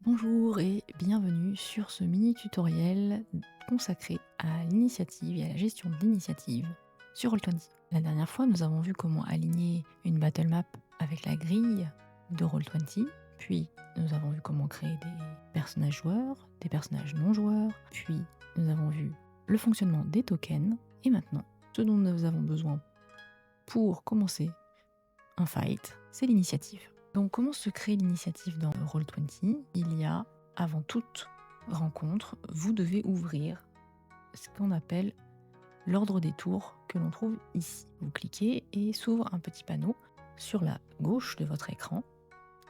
Bonjour et bienvenue sur ce mini tutoriel consacré à l'initiative et à la gestion de l'initiative sur Roll20. La dernière fois, nous avons vu comment aligner une battle map avec la grille de Roll20, puis nous avons vu comment créer des personnages joueurs, des personnages non joueurs, puis nous avons vu le fonctionnement des tokens, et maintenant, ce dont nous avons besoin pour commencer un fight, c'est l'initiative. Donc comment se crée l'initiative dans Roll20? Il y a, avant toute rencontre, vous devez ouvrir ce qu'on appelle l'ordre des tours que l'on trouve ici. Vous cliquez et s'ouvre un petit panneau sur la gauche de votre écran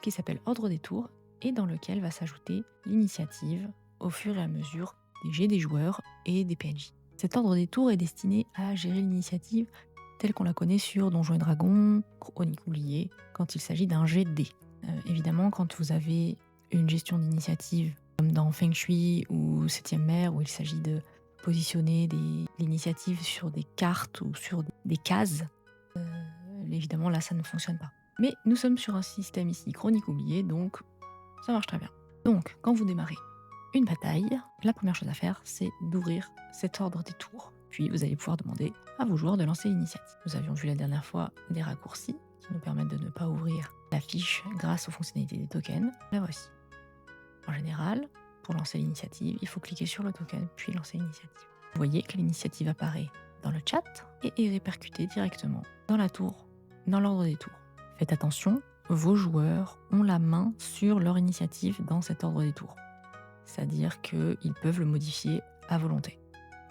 qui s'appelle Ordre des tours et dans lequel va s'ajouter l'initiative au fur et à mesure des jets des joueurs et des PNJ. Cet ordre des tours est destiné à gérer l'initiative telle qu'on la connaît sur Donjons et Dragons, Chroniques oubliées, quand il s'agit d'un jet de dés. Évidemment, quand vous avez une gestion d'initiative, comme dans Feng Shui ou 7ème mer, où il s'agit de positionner l'initiative sur des cartes ou sur des cases, évidemment, là, ça ne fonctionne pas. Mais nous sommes sur un système ici, Chroniques oubliées, donc ça marche très bien. Donc, quand vous démarrez une bataille, la première chose à faire, c'est d'ouvrir cet ordre des tours. Puis vous allez pouvoir demander à vos joueurs de lancer l'initiative. Nous avions vu la dernière fois des raccourcis qui nous permettent de ne pas ouvrir la fiche grâce aux fonctionnalités des tokens. La voici. En général, pour lancer l'initiative, il faut cliquer sur le token puis lancer l'initiative. Vous voyez que l'initiative apparaît dans le chat et est répercutée directement dans la tour, dans l'ordre des tours. Faites attention, vos joueurs ont la main sur leur initiative dans cet ordre des tours. C'est-à-dire qu'ils peuvent le modifier à volonté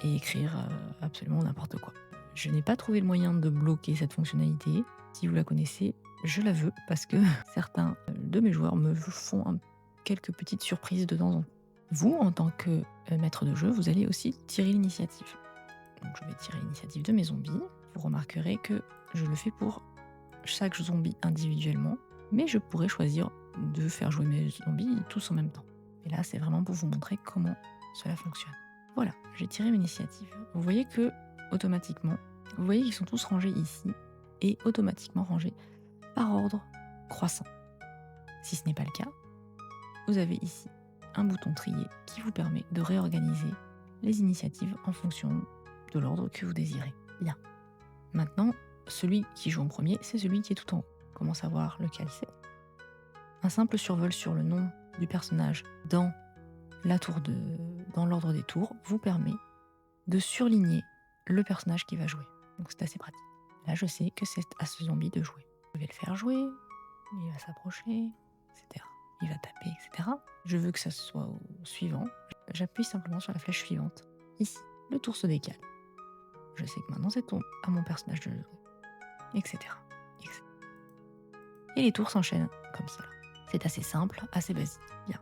et écrire absolument n'importe quoi. Je n'ai pas trouvé le moyen de bloquer cette fonctionnalité. Si vous la connaissez, je la veux parce que certains de mes joueurs me font quelques petites surprises de temps en temps. Vous, en tant que maître de jeu, vous allez aussi tirer l'initiative. Donc je vais tirer l'initiative de mes zombies. Vous remarquerez que je le fais pour chaque zombie individuellement, mais je pourrais choisir de faire jouer mes zombies tous en même temps. Et là, c'est vraiment pour vous montrer comment cela fonctionne. Voilà, j'ai tiré mon initiative. Vous voyez que, automatiquement, vous voyez qu'ils sont tous rangés ici, et automatiquement rangés par ordre croissant. Si ce n'est pas le cas, vous avez ici un bouton trier qui vous permet de réorganiser les initiatives en fonction de l'ordre que vous désirez. Bien. Maintenant, celui qui joue en premier, c'est celui qui est tout en haut. Comment savoir lequel c'est? Un simple survol sur le nom du personnage dans l'ordre des tours vous permet de surligner le personnage qui va jouer. Donc c'est assez pratique. Là, je sais que c'est à ce zombie de jouer. Je vais le faire jouer, il va s'approcher, etc. Il va taper, etc. Je veux que ça soit au suivant. J'appuie simplement sur la flèche suivante. Ici, le tour se décale. Je sais que maintenant c'est à mon personnage de jouer, etc. Et les tours s'enchaînent comme ça. C'est assez simple, assez basique. Bien.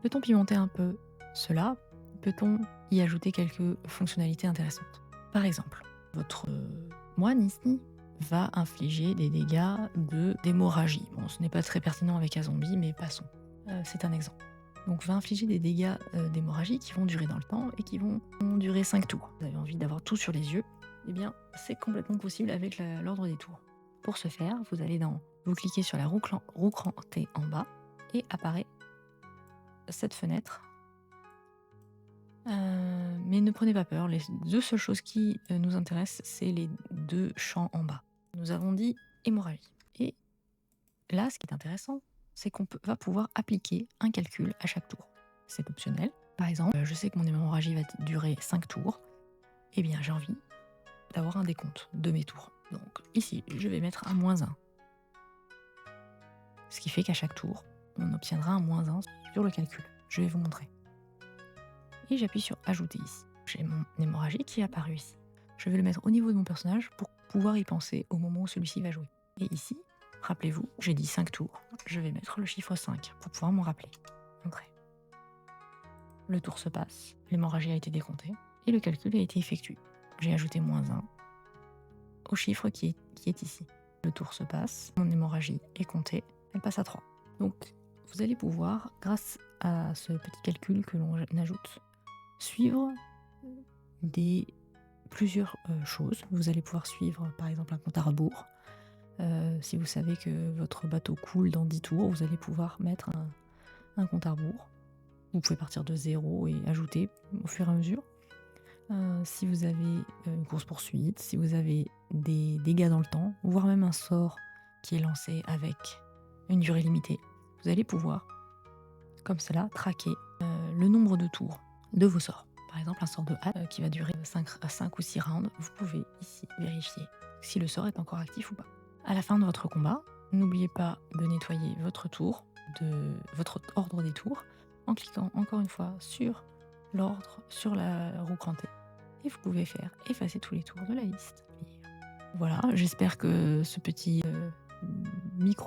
Peut-on pimenter un peu cela? Peut-on y ajouter quelques fonctionnalités intéressantes? Par exemple, votre moine ici va infliger des dégâts d'hémorragie. Bon, ce n'est pas très pertinent avec un zombie, mais passons. C'est un exemple. Donc, va infliger des dégâts d'hémorragie qui vont durer dans le temps et qui vont durer 5 tours. Vous avez envie d'avoir tout sur les yeux? Eh bien, c'est complètement possible avec l'ordre des tours. Pour ce faire, vous cliquez sur la roue crantée en bas et apparaît cette fenêtre. Mais ne prenez pas peur, les deux seules choses qui nous intéressent, c'est les deux champs en bas. Nous avons dit hémorragie. Et là, ce qui est intéressant, c'est qu'on va pouvoir appliquer un calcul à chaque tour. C'est optionnel. Par exemple, je sais que mon hémorragie va durer 5 tours. Eh bien, j'ai envie d'avoir un décompte de mes tours. Donc ici, je vais mettre un -1. Ce qui fait qu'à chaque tour, on obtiendra un -1 sur le calcul. Je vais vous montrer. Et j'appuie sur ajouter ici. J'ai mon hémorragie qui est apparu ici. Je vais le mettre au niveau de mon personnage pour pouvoir y penser au moment où celui-ci va jouer. Et ici, rappelez-vous, j'ai dit 5 tours. Je vais mettre le chiffre 5 pour pouvoir m'en rappeler. Montrer. Le tour se passe, l'hémorragie a été décomptée et le calcul a été effectué. J'ai ajouté -1 au chiffre qui est ici. Le tour se passe, mon hémorragie est comptée, elle passe à 3. Donc, vous allez pouvoir, grâce à ce petit calcul que l'on ajoute, suivre plusieurs choses. Vous allez pouvoir suivre par exemple un compte à rebours, Si vous savez que votre bateau coule dans 10 tours, vous allez pouvoir mettre un compte à rebours. Vous pouvez partir de 0 et ajouter au fur et à mesure. Si vous avez une course-poursuite, si vous avez des dégâts dans le temps, voire même un sort qui est lancé avec une durée limitée, vous allez pouvoir, comme cela, traquer le nombre de tours de vos sorts. Par exemple, un sort de hâte qui va durer 5 ou 6 rounds, vous pouvez ici vérifier si le sort est encore actif ou pas. À la fin de votre combat, n'oubliez pas de nettoyer votre tour, votre ordre des tours, en cliquant encore une fois sur l'ordre, sur la roue crantée. Et vous pouvez faire effacer tous les tours de la liste. Voilà, j'espère que ce petit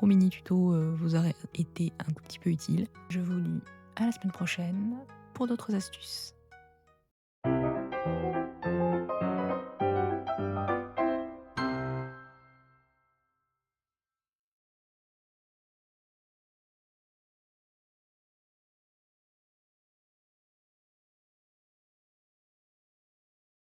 mini tuto vous aura été un tout petit peu utile. Je vous dis à la semaine prochaine pour d'autres astuces.